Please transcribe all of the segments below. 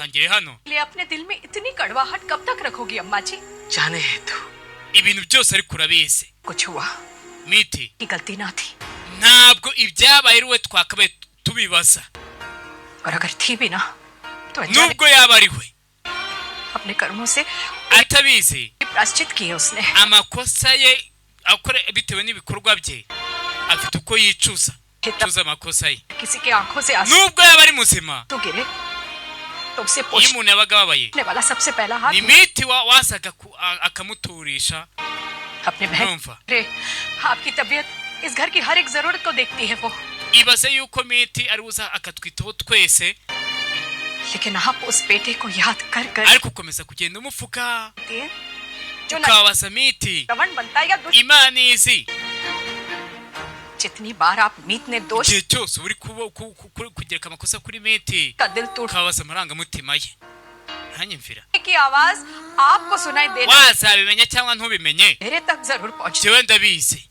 ntangire hano ले अपने दिल में इतनी कड़वाहट कब तक रखोगी अम्मा जी? जाने है तू ibintu byose ariko urabizi कुछ हुआ miti की गलती ना थी, ntabwo ibyabaye ari we twakabaye tubibaza और अगर थी भी ना तो अनजाने nubwo yaba ari we अपने कर्मों से atabizi प्रायश्चित किए उसने। amakosa ye akora bitewe n'ibikorwa bye afite uko yicuza amakosa ye किसी के आंखों से आंसू nubwo yaba ari muzima तो गिरे तो उसे iyo पोषने umuntu yabaga ababaye वाला सबसे पहला हाथ ni miti wasaga akamuturisha अपने बहन urumva रे, आपकी तबीयत इस घर की हर एक जरूरत को देखती है वो, ibaze yuko miti ari uza akatwitaho twese लेकिन आप उस बेटे को याद कर कर ariko ukomeza kugenda umufuka जो न ukababaza miti श्रवण बनता है या imana izi जितनी बार आप मीत ने दोष igihe cyose uri kugereka amakosa kuri miti का दिल तोड़ ukababaza amarangamutima ye ntanyumvira की आवाज आपको सुनाई देना wazabimenya cyangwa ntubimenye मेरे तक जरूर पहुंचे। jewe ndabizi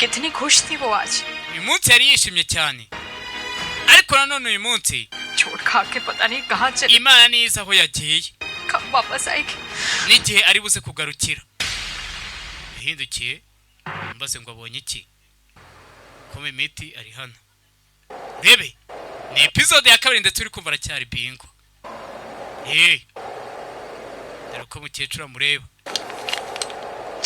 कितनी खुश थी वो आज, uyu munsi yari yishimye cyane ariko nanone uyu munsi छोड़ खा के पता नहीं कहाँ चली, imana niza aho yagiye कब वापस आएगी। n'igihe ari buze kugarukira yahindukiye mbaze ngo abonye iki kome miti ari hano rebe ni episode ya kabiri ndetse uri kumva aracyari bingo dore ko mukecuru amureba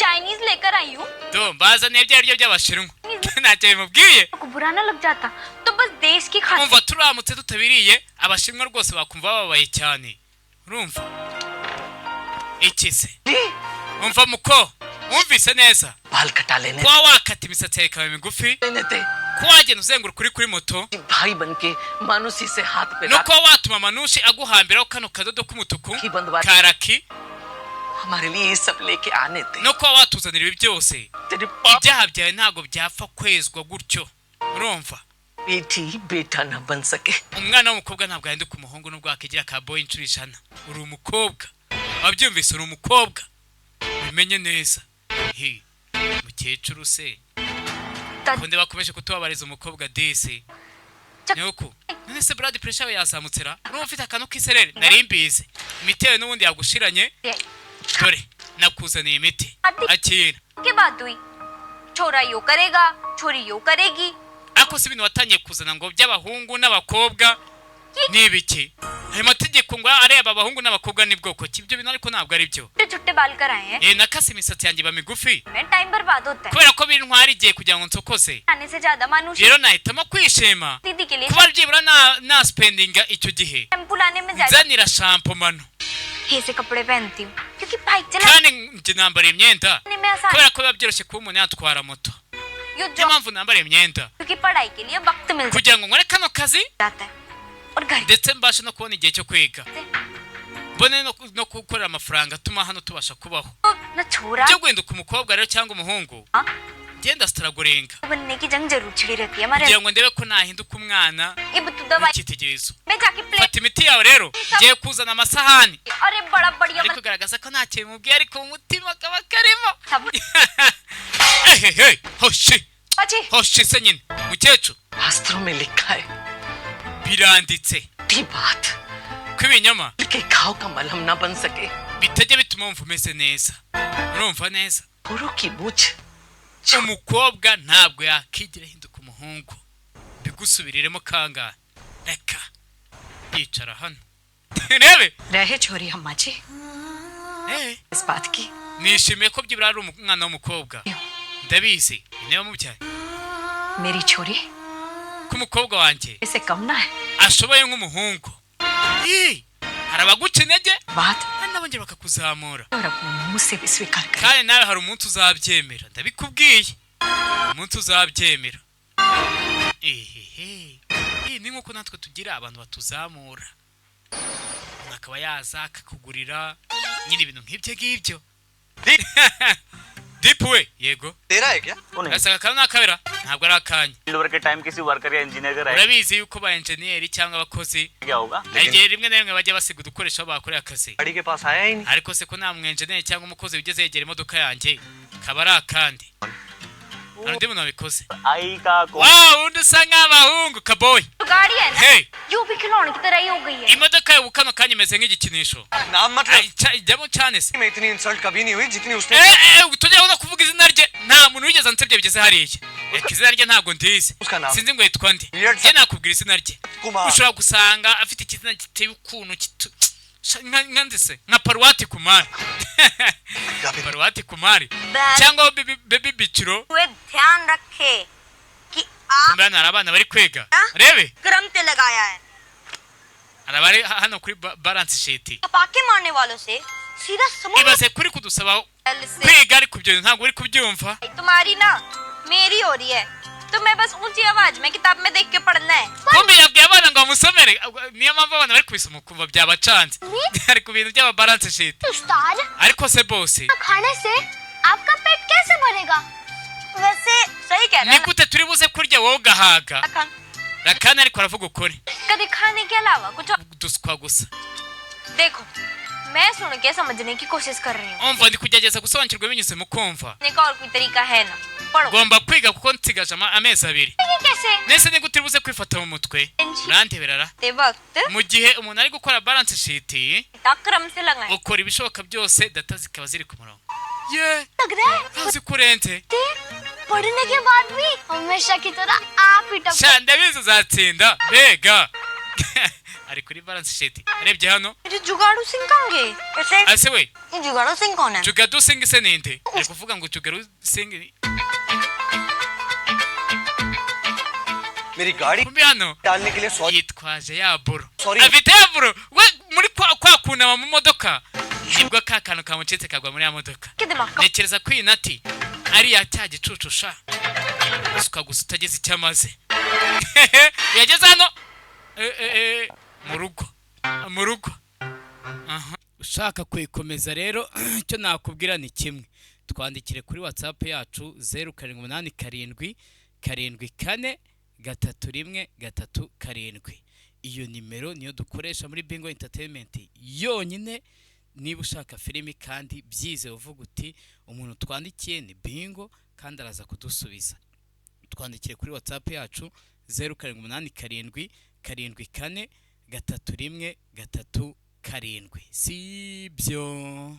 Chinese लेकर आई हूँ do mbazaniye ibyo aribyo by'abashinwa ntacyo bimubwiye को बुरा ना लग जाता तो बस देश की खातिर umva turamutse tutabiriye abashinwa rwose bakumva bababaye cyane urumva iki se umva muko wumvise neza बाल कटा लेने kuba wakata imisatsi yawe ikaba migufi थे kuba wagenda uzenguruka uri kuri moto भाई बनके मानुसी से हाथ पे no रख kuba watuma manushi aguhambiraho kano kadodo k'umutuku की बंदवा karaki हमारे लिए ये सब लेके आने थे no kuba watuzanira ibi byose तेरे पाप ibyaha byawe ntabwo byapfa kwezwa gutyo urumva बेटी बेटा न बन सके umwana w'umukobwa ntabwo yahinduka umuhungu nubwo wakigira ka boy inshuro ijana uri umukobwa wabyumvise uri umukobwa bimenye neza mukecuru se kundi bakomeje kutubabariza umukobwa disi nyoko none se blood pressure yawe yazamutsera urumva ufite akantu k'iserere nari mbizi imitewe n'ubundi yagushiranye dore nakuzaniye imiti akira की बात हुई छोरा यो करेगा छोरी यो करेगी ako si ibintu watangiye kuzana ngo by'abahungu n'abakobwa n'ibiki ayo mategeko ngo areba abahungu n'abakobwa ni bwoko ki ibyo bintu ariko ntabwo ari byo छुट्टे बाल कर आए हैं nakase imisatsi yanjye iba migufi मैं टाइम बर्बाद होता है kubera ko bintwara igihe kugira ngo nsokose आने से ज्यादा मानुषी rero nahitamo kwishima दीदी के लिए kuba byibura na spendinga icyo gihe shampoo लाने में ज्यादा nzanira shampomano से कपड़े पहनती हूँ क्योंकि बाइक चलाने kandi njye nambara imyenda में आसान kubera ko biba byoroshye kuba umuntu yatwara moto यो niyo job mpamvu nambara imyenda क्योंकि पढ़ाई के लिए वक्त मिल kugira ngo nkore kano kazi जाता है और घर ndetse mbashe no kubona igihe cyo kwiga mbone no gukorera amafaranga atuma hano tubasha kubaho न छोरा byo guhinduka umukobwa rero cyangwa umuhungu हाँ, genda sitaragorenga बनने की जंग जरूर छिड़ी रहती है हमारे kugira ngo ndebe ko nahinduka umwana ये तू दवाई w'icyitegererezo मैं जाके plate fata imiti yawe rero ngiye kuzana amasahani अरे बड़ा बढ़िया ari kugaragaza ko nta kintu mubwiye ariko mu mutima kaba karimo सब hoshi se nyine mukecuru शास्त्रों में लिखा है biranditse टी बात ko ibinyoma के घाव का मलहम न बन सके bitajya bituma wumva umeze neza urumva neza पुरुष की मुझ umukobwa ntabwo yakigira ahinduka umuhungu bigusubiriremo kangahe reka yicara hano rebe रहे छोरी अम्मा जी इस बात की, nishimiye ko byibura ari umwana w'umukobwa ndabizi niba mubyaye मेरी छोरी ko umukobwa wanjye इसे कम ना है ashoboye nk'umuhungu hari abaguca intege बात, kandi nabongera bakakuzamura और अपने मुंह से भी स्वीकार कर। kandi nawe hari umunsi uzabyemera ndabikubwiye umunsi uzabyemera ni nk'uko natwe tugira abantu batuzamura umuntu akaba yaza akakugurira nyine ibintu nk'ibyo ngibyo dipu we yego तेरा है क्या gasanga akantu ni akabera ntabwo ari akanya field work के टाइम किसी वर्कर या इंजीनियर का रहेगा urabizi yuko ba enjeniyeri cyangwa abakozi क्या होगा hari igihe rimwe na rimwe bajya basiga udukoresho aho bakoreye akazi गाड़ी के पास आया ही नहीं ariko se ko nta mwenjeniyeri cyangwa umukozi wigeze yegera imodoka yanjye kaba ari akandi Arandi muntu wabikoze. आई का Wow, undi usa nk'abahungu kaboy. जो गाड़ी है ना Hey, यो भी खिलौने की तरह ही हो गई है imodoka yawe kano kanya imeze nk'igikinisho. नाम मतलब Ijyamo cyane se. मैं इतनी इंसल्ट कभी नहीं हुई जितनी उसने tujya no kuvuga izina rye nta muntu wigeze ansebye bigeze hariya. Izina rye ntabwo ndizi. Uska naam. Sinzi ngo yitwa nde. Weird Njye nakubwira izina rye. Kumar. Ushobora gusanga afite ikizina giteye ukuntu nkandise nka Paruwati Kumari. Paruwati Kumari. Cyangwa baby biciro. वे ध्यान रखे कि आप Mbana hari abana bari kwega. Rebe. क्रम से लगाया है Arabari hano kuri balance sheet. पाके मारने वालों से सीधा समुद्र Ibaze kuri kudusaba से kwiga ariko ibyo ntabwo uri kubyumva. तुम्हारी ना मेरी हो रही है तुम्हें बस ऊंची आवाज में किताब में देख के पढ़ना है Kombe yabwiye abana ngo amusomere niyo mpamvu abana bari kubisoma kumva byabacanze. Ari ku bintu by'aba balance sheet. उस्ताद Ariko se bose खाने से आपका पेट कैसे भरेगा? वैसे सही कह रहा ni है gute turi buze kurya wowe ugahaga. ना Rakana ariko aravuga ukuri. कभी खाने के अलावा कुछ और- Duswa gusa. देखो मैं सुन के समझने की कोशिश कर रही हूँ Umva ndi kugerageza gusobanukirwa binyuze mu kumva. का और कोई तरीका है ना पढ़ो Ngomba kwiga kuko nsigaje amezi abiri. ये कैसे Nese ni gute buze kwifata mu mutwe. Urantebera ते वक्त mu gihe umuntu ari gukora balance sheet क्रम से लगाए ukora ibishoboka byose data zikaba ziri ku murongo. Ye, लग रहा है azi kurenze. पढ़ने के बाद भी हमेशा की तरह आप ही टप Sha ndabizi uzatsinda. Bega. Ari kuri balance sheet. Arebye hano. ये जुगाड़ू सिंह कहाँ गए कैसे Ase we, ये जुगाड़ू सिंह कौन है Jugadu Singh se ninde? Ari kuvuga ngo Jugadu Singh मेरी गाड़ी kumbe hano डालने के लिए sorry yitwaje ya buro. Sorry. Afite ya buro. We muri kwa kunama mu modoka. Nibwo ka kantu kamucitse kagwa muri ya modoka. के दिमाग का Nekereza ko iyi nati ari ya cya gicucu sha. Usuka gusa utageze icyamaze. Yageze hano mu rugo. Mu rugo. Aha. Ushaka kwikomeza rero icyo nakubwira ni kimwe. Twandikire kuri WhatsApp yacu 0787 74 31 iyo nimero niyo dukoresha muri Bingo Entertainment yonyine. Niba ushaka filimi kandi byize uvuga uti umuntu twandikiye ni Bingo kandi araza kudusubiza, twandikire kuri WhatsApp yacu 0787 74 31 sibyo.